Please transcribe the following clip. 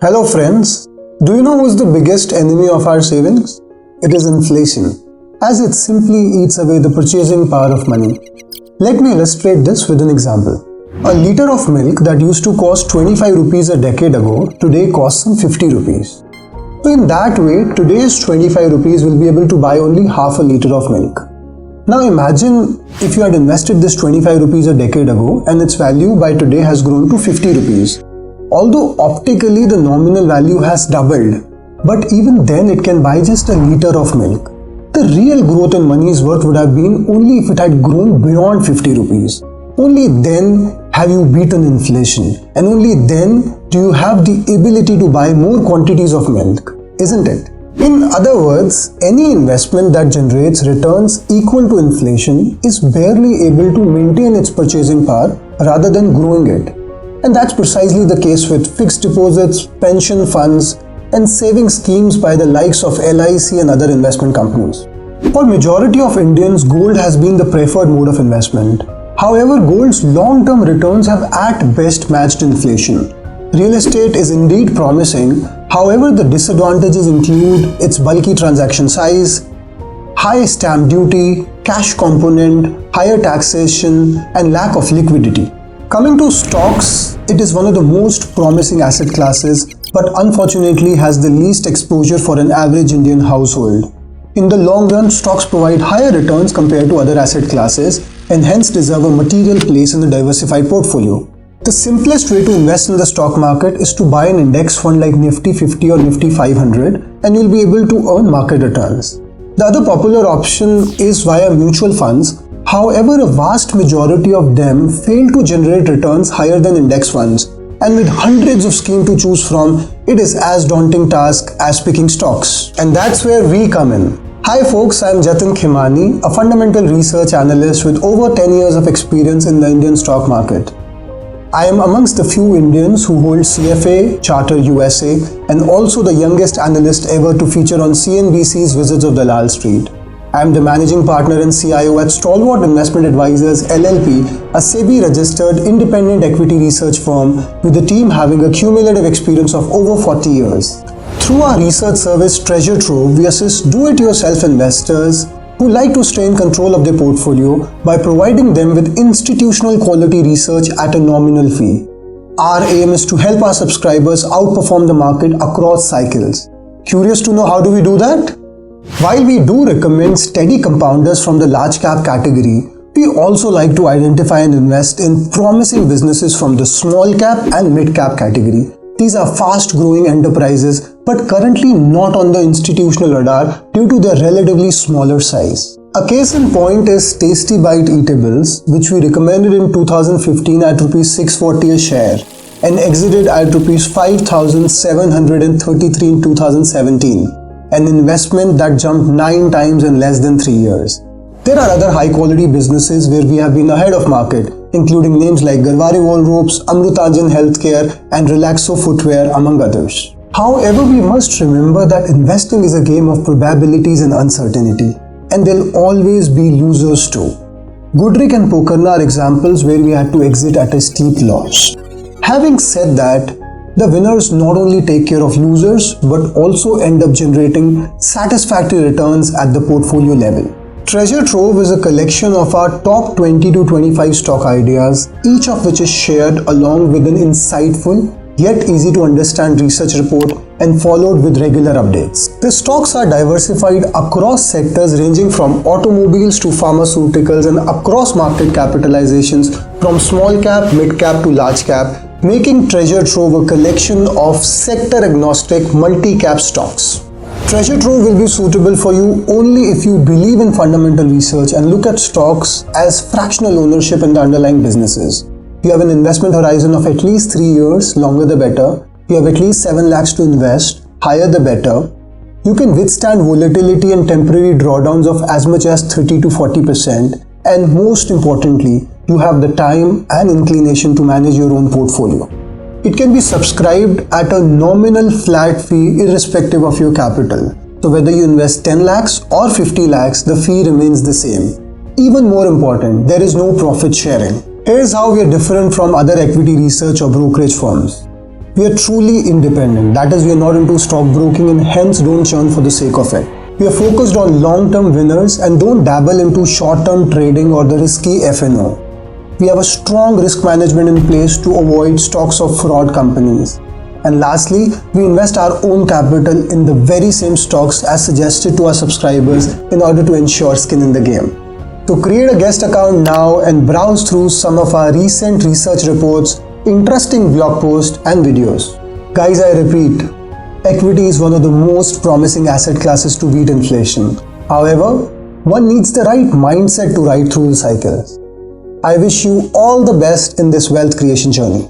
Hello friends, do you know who is the biggest enemy of our savings? It is inflation, as it simply eats away the purchasing power of money. Let me illustrate this with an example. A liter of milk that used to cost 25 rupees a decade ago today costs some 50 rupees. So in that way, today's 25 rupees will be able to buy only half a liter of milk. Now imagine if you had invested this 25 rupees a decade ago and its value by today has grown to 50 rupees. Although optically the nominal value has doubled, but even then it can buy just a liter of milk. The real growth in money's worth would have been only if it had grown beyond 50 rupees. Only then have you beaten inflation, and only then do you have the ability to buy more quantities of milk, isn't it? In other words, any investment that generates returns equal to inflation is barely able to maintain its purchasing power rather than growing it. And that's precisely the case with fixed deposits, pension funds, and saving schemes by the likes of LIC and other investment companies. For majority of Indians, gold has been the preferred mode of investment. However, gold's long-term returns have at best matched inflation. Real estate is indeed promising, however the disadvantages include its bulky transaction size, high stamp duty, cash component, higher taxation, and lack of liquidity. Coming to stocks, it is one of the most promising asset classes, but unfortunately has the least exposure for an average Indian household. In the long run, stocks provide higher returns compared to other asset classes and hence deserve a material place in a diversified portfolio. The simplest way to invest in the stock market is to buy an index fund like Nifty 50 or Nifty 500 and you'll be able to earn market returns. The other popular option is via mutual funds. However, a vast majority of them fail to generate returns higher than index funds, and with hundreds of schemes to choose from, it is as daunting task as picking stocks. And that's where we come in. Hi folks, I'm Jatin Khimani, a fundamental research analyst with over 10 years of experience in the Indian stock market. I am amongst the few Indians who hold CFA, Charter USA, and also the youngest analyst ever to feature on CNBC's Wizards of Dalal Street. I am the managing partner and CIO at Stalwart Investment Advisors LLP, a SEBI-registered independent equity research firm with a team having a cumulative experience of over 40 years. Through our research service Trove, we assist do-it-yourself investors who like to stay in control of their portfolio by providing them with institutional quality research at a nominal fee. Our aim is to help our subscribers outperform the market across cycles. Curious to know how do we do that? While we do recommend steady compounders from the large cap category, we also like to identify and invest in promising businesses from the small cap and mid cap category. These are fast growing enterprises but currently not on the institutional radar due to their relatively smaller size. A case in point is Tasty Bite Eatables, which we recommended in 2015 at Rs 640 a share and exited at Rs 5,733 in 2017. An investment that jumped 9 times in less than 3 years. There are other high quality businesses where we have been ahead of market, including names like Garwari Wall Ropes, Amrutajan Healthcare, and Relaxo Footwear, among others. However, we must remember that investing is a game of probabilities and uncertainty, and there'll always be losers too. Goodrick and Pokarna are examples where we had to exit at a steep loss. Having said that, the winners not only take care of losers but also end up generating satisfactory returns at the portfolio level. Treasure Trove is a collection of our top 20 to 25 stock ideas, each of which is shared along with an insightful yet easy to understand research report and followed with regular updates. The stocks are diversified across sectors ranging from automobiles to pharmaceuticals and across market capitalizations from small cap, mid cap to large cap, making Treasure Trove a collection of sector-agnostic multi-cap stocks. Treasure Trove will be suitable for you only if you believe in fundamental research and look at stocks as fractional ownership in the underlying businesses. You have an investment horizon of at least 3 years, longer the better. You have at least 7 lakhs to invest, higher the better. You can withstand volatility and temporary drawdowns of as much as 30 to 40%. And most importantly, you have the time and inclination to manage your own portfolio. It can be subscribed at a nominal flat fee irrespective of your capital. So whether you invest 10 lakhs or 50 lakhs, the fee remains the same. Even more important, there is no profit sharing. Here's how we are different from other equity research or brokerage firms. We are truly independent, that is, we are not into stockbroking and hence don't churn for the sake of it. We are focused on long-term winners and don't dabble into short-term trading or the risky FNO. We have a strong risk management in place to avoid stocks of fraud companies. And lastly, we invest our own capital in the very same stocks as suggested to our subscribers in order to ensure skin in the game. So create a guest account now and browse through some of our recent research reports, interesting blog posts and videos. Guys, I repeat, equity is one of the most promising asset classes to beat inflation. However, one needs the right mindset to ride through the cycles. I wish you all the best in this wealth creation journey.